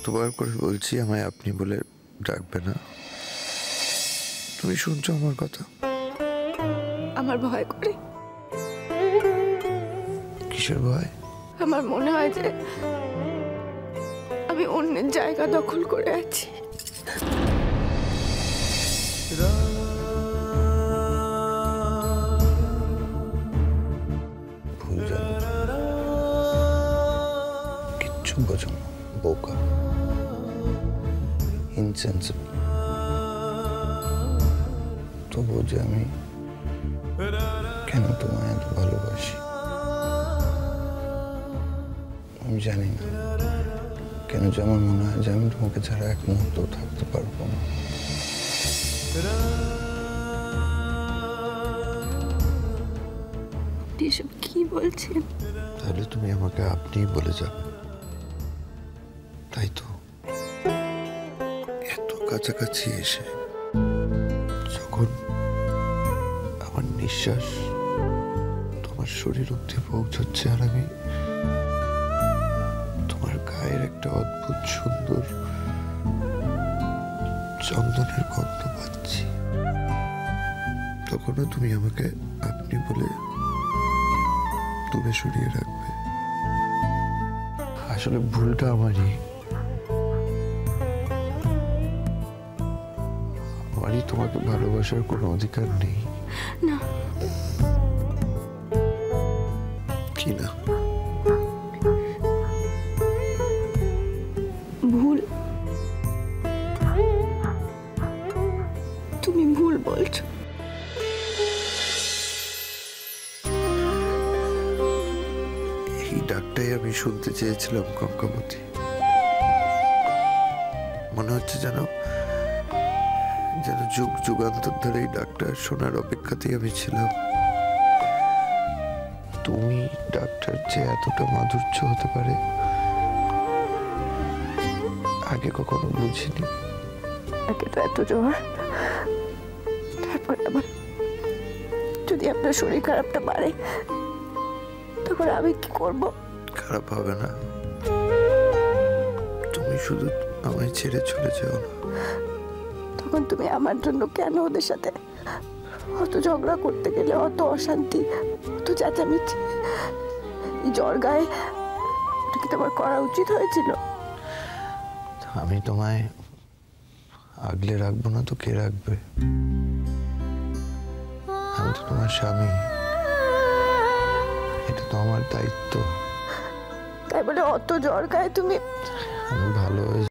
এতবার করে বলছি আমায় আপনি বলে ডাকবে না। তুমি শুনছো আমার কথা? আমার ভয় করে। কিসের ভয়? আমার মনে হয় যে আমি অন্যের জায়গা দখল করে আছি। ভুল জানো, কিচ্ছু বোঝো না, বোকা, ইনসেন্সিবল। তবুও যে আমি কেন তোমায় এত ভালোবাসি আমি জানি না। কেন যে আমার মনে হয় যে আমি তোমাকে ছাড়া এক মুহূর্ত থাকতে পারবো না। এসব কি বলছেন? তাহলে তুমি আমাকে আপনি বলে যাবে, তাই তো? এত কাছাকাছি এসে যখন আমার নিঃশ্বাস তোমার শরীর অব্দি পৌঁছচ্ছে আর আমি তোমার গায়ের একটা অদ্ভুত সুন্দর চন্দনের গন্ধ পাচ্ছি, তখনও তুমি আমাকে আপনি বলে দূরে সরিয়ে রাখবে। আসলে ভুলটা আমারই তোমাকে ভালোবাসার কোনো অধিকার নেই। না। কি না? ভুল। তুমি ভুল বলছো। এই ডাকটাই আমি শুনতে চেয়েছিলাম কঙ্কাবতী। মনে হচ্ছে যেন যুগ যুগান্তর ধরে এই ডাকটা শোনার অপেক্ষাতেই আমি ছিলাম। তুমি ডাক্তার যে এতটা মাধুর্য হতে পারে আগে কখনো বুঝিনি। আগে তো এত জ্বর, তারপর আবার যদি আপনার শরীর খারাপটা বাড়ে তখন আমি কি করব? খারাপ হবে না, তুমি শুধু আমায় ছেড়ে চলে যাও না। তখন তুমি আমার জন্য কেন ওদের সাথে অত ঝগড়া করতে গেলে, অত অশান্তি, অত চেঁচামেচি? এই জ্বর গায়ে ওটা কি তোমার করা উচিত হয়েছিল? আমি তোমায় আগলে রাখবো না তো কে রাখবে? আমি তো তোমার স্বামী, এটা তো আমার দায়িত্ব। তাই বলে অত জ্বর গায়ে তুমি? আমি ভালো হয়ে